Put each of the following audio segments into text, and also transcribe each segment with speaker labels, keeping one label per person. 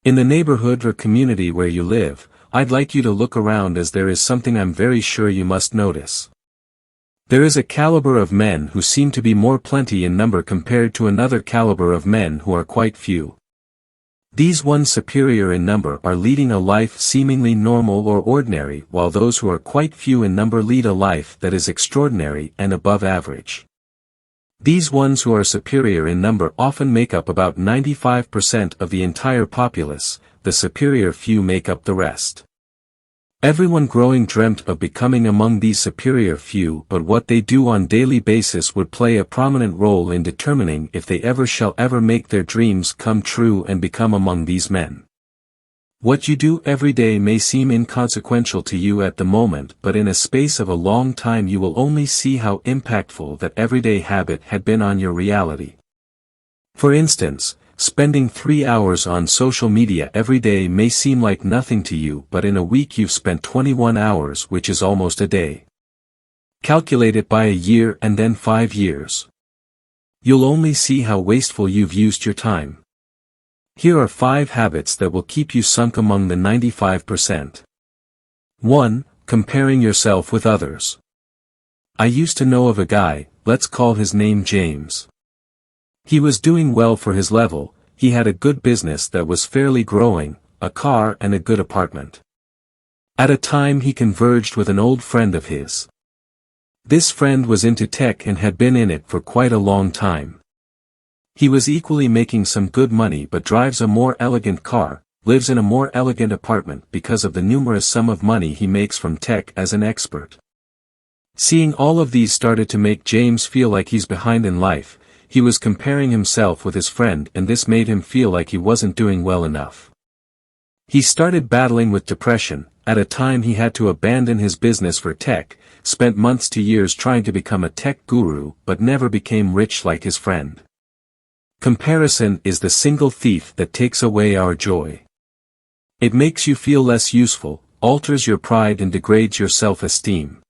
Speaker 1: In the neighborhood or community where you live, I'd like you to look around, as there is something I'm very sure you must notice. There is a caliber of men who seem to be more plenty in number compared to another caliber of men who are quite few. These ones superior in number are leading a life seemingly normal or ordinary, while those who are quite few in number lead a life that is extraordinary and above average. These ones who are superior in number often make up about 95% of the entire populace, the superior few make up the rest. Everyone growing dreamt of becoming among these superior few, but what they do on daily basis would play a prominent role in determining if they shall ever make their dreams come true and become among these men. What you do every day may seem inconsequential to you at the moment, but in a space of a long time you will only see how impactful that everyday habit had been on your reality. For instance, spending 3 hours on social media every day may seem like nothing to you, but in a week you've spent 21 hours, which is almost a day. Calculate it by a year and then 5 years. You'll only see how wasteful you've used your time. Here are 5 habits that will keep you sunk among the 95%. 1. Comparing yourself with others. I used to know of a guy, let's call his name James. He was doing well for his level, he had a good business that was fairly growing, a car and a good apartment. At a time he converged with an old friend of his. This friend was into tech and had been in it for quite a long time. He was equally making some good money but drives a more elegant car, lives in a more elegant apartment because of the numerous sum of money he makes from tech as an expert. Seeing all of these started to make James feel like he's behind in life. He was comparing himself with his friend, and this made him feel like he wasn't doing well enough. He started battling with depression. At a time he had to abandon his business for tech, spent months to years trying to become a tech guru but never became rich like his friend. Comparison is the single thief that takes away our joy. It makes you feel less useful, alters your pride and degrades your self-esteem.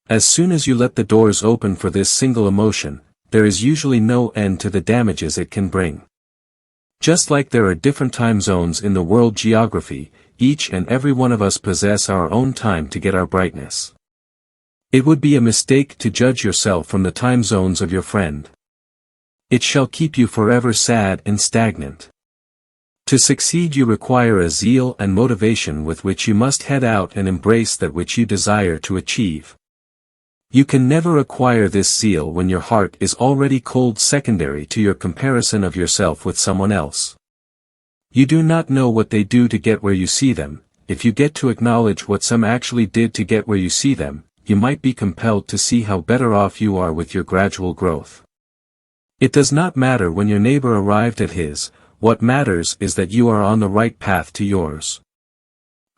Speaker 1: As soon as you let the doors open for this single emotion, there is usually no end to the damages it can bring. Just like there are different time zones in the world geography, each and every one of us possess our own time to get our brightness. It would be a mistake to judge yourself from the time zones of your friend. It shall keep you forever sad and stagnant. To succeed you require a zeal and motivation with which you must head out and embrace that which you desire to achieve. You can never acquire this zeal when your heart is already cold, secondary to your comparison of yourself with someone else. You do not know what they do to get where you see them. If you get to acknowledge what some actually did to get where you see them, you might be compelled to see how better off you are with your gradual growth. It does not matter when your neighbor arrived at his, what matters is that you are on the right path to yours.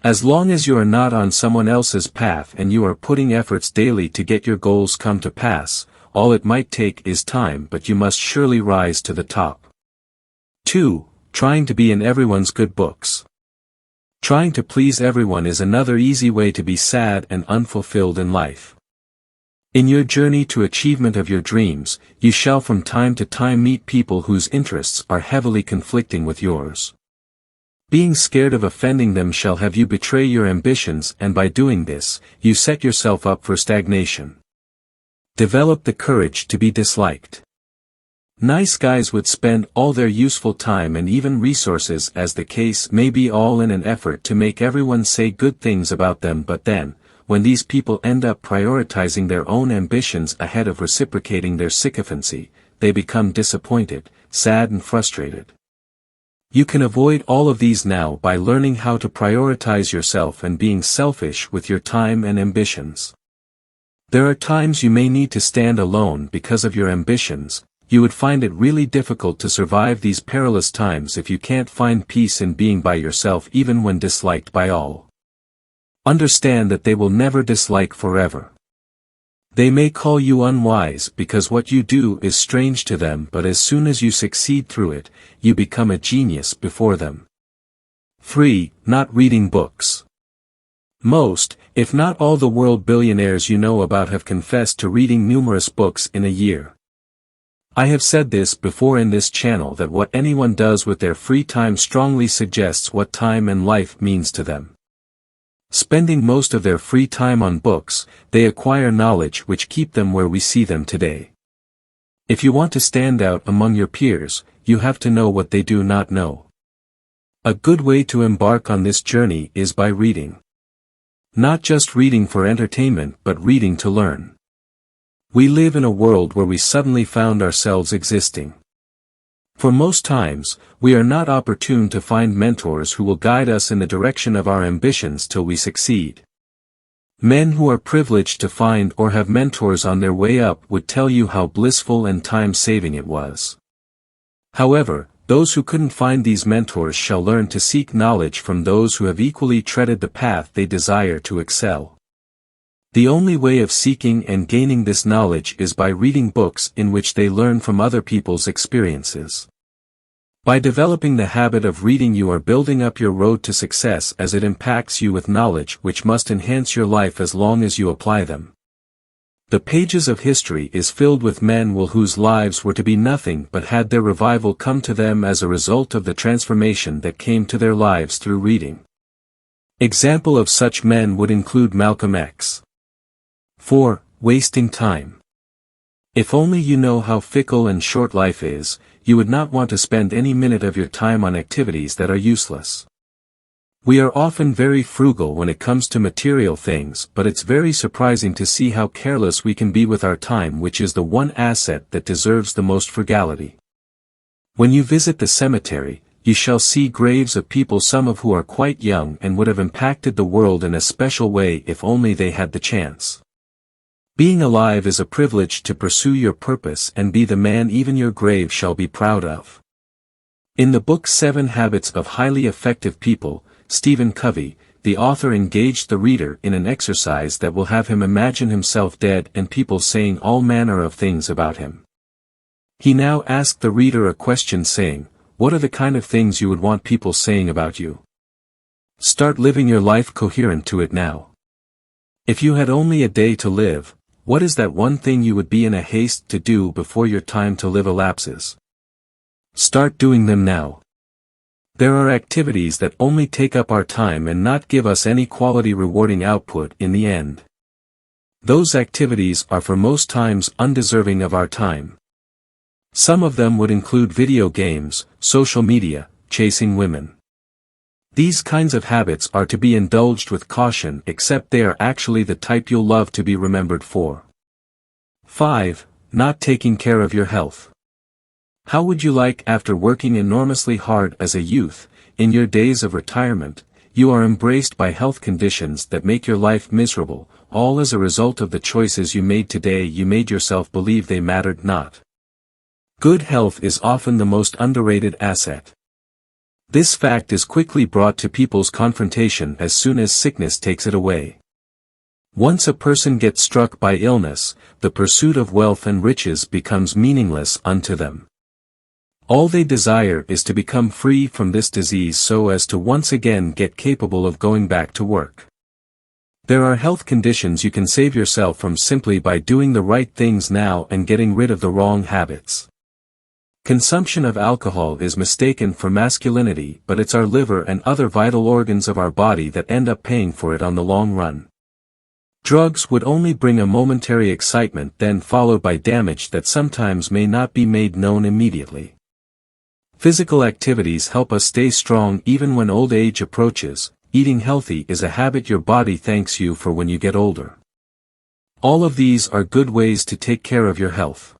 Speaker 1: As long as you are not on someone else's path and you are putting efforts daily to get your goals come to pass, all it might take is time, but you must surely rise to the top. 2. Trying to be in everyone's good books. Trying to please everyone is another easy way to be sad and unfulfilled in life. In your journey to achievement of your dreams, you shall from time to time meet people whose interests are heavily conflicting with yours. Being scared of offending them shall have you betray your ambitions, and by doing this, you set yourself up for stagnation. Develop the courage to be disliked. Nice guys would spend all their useful time and even resources, as the case may be, all in an effort to make everyone say good things about them, but then, when these people end up prioritizing their own ambitions ahead of reciprocating their sycophancy, they become disappointed, sad and frustrated. You can avoid all of these now by learning how to prioritize yourself and being selfish with your time and ambitions. There are times you may need to stand alone because of your ambitions. You would find it really difficult to survive these perilous times if you can't find peace in being by yourself even when disliked by all. Understand that they will never dislike forever. They may call you unwise because what you do is strange to them, but as soon as you succeed through it, you become a genius before them. 3. Not reading books. Most, if not all, the world billionaires you know about have confessed to reading numerous books in a year. I have said this before in this channel that what anyone does with their free time strongly suggests what time and life means to them. Spending most of their free time on books, they acquire knowledge which keep them where we see them today. If you want to stand out among your peers, you have to know what they do not know. A good way to embark on this journey is by reading. Not just reading for entertainment but reading to learn. We live in a world where we suddenly found ourselves existing. For most times, we are not opportune to find mentors who will guide us in the direction of our ambitions till we succeed. Men who are privileged to find or have mentors on their way up would tell you how blissful and time-saving it was. However, those who couldn't find these mentors shall learn to seek knowledge from those who have equally treaded the path they desire to excel. The only way of seeking and gaining this knowledge is by reading books in which they learn from other people's experiences. By developing the habit of reading, you are building up your road to success, as it impacts you with knowledge which must enhance your life as long as you apply them. The pages of history is filled with men whose lives were to be nothing but had their revival come to them as a result of the transformation that came to their lives through reading. Example of such men would include Malcolm X. 4. Wasting time. If only you know how fickle and short life is, you would not want to spend any minute of your time on activities that are useless. We are often very frugal when it comes to material things, but it's very surprising to see how careless we can be with our time, which is the one asset that deserves the most frugality. When you visit the cemetery, you shall see graves of people, some of who are quite young and would have impacted the world in a special way if only they had the chance. Being alive is a privilege to pursue your purpose and be the man even your grave shall be proud of. In the book 7 Habits of Highly Effective People, Stephen Covey, the author engaged the reader in an exercise that will have him imagine himself dead and people saying all manner of things about him. He now asked the reader a question saying, what are the kind of things you would want people saying about you? Start living your life coherent to it now. If you had only a day to live, what is that one thing you would be in a haste to do before your time to live elapses? Start doing them now. There are activities that only take up our time and not give us any quality rewarding output in the end. Those activities are for most times undeserving of our time. Some of them would include video games, social media, chasing women. These kinds of habits are to be indulged with caution, except they are actually the type you'll love to be remembered for. 5. Not taking care of your health. How would you like, after working enormously hard as a youth, in your days of retirement, you are embraced by health conditions that make your life miserable, all as a result of the choices you made today? You made yourself believe they mattered not. Good health is often the most underrated asset. This fact is quickly brought to people's confrontation as soon as sickness takes it away. Once a person gets struck by illness, the pursuit of wealth and riches becomes meaningless unto them. All they desire is to become free from this disease so as to once again get capable of going back to work. There are health conditions you can save yourself from simply by doing the right things now and getting rid of the wrong habits. Consumption of alcohol is mistaken for masculinity, but it's our liver and other vital organs of our body that end up paying for it on the long run. Drugs would only bring a momentary excitement, then followed by damage that sometimes may not be made known immediately. Physical activities help us stay strong even when old age approaches. Eating healthy is a habit your body thanks you for when you get older. All of these are good ways to take care of your health.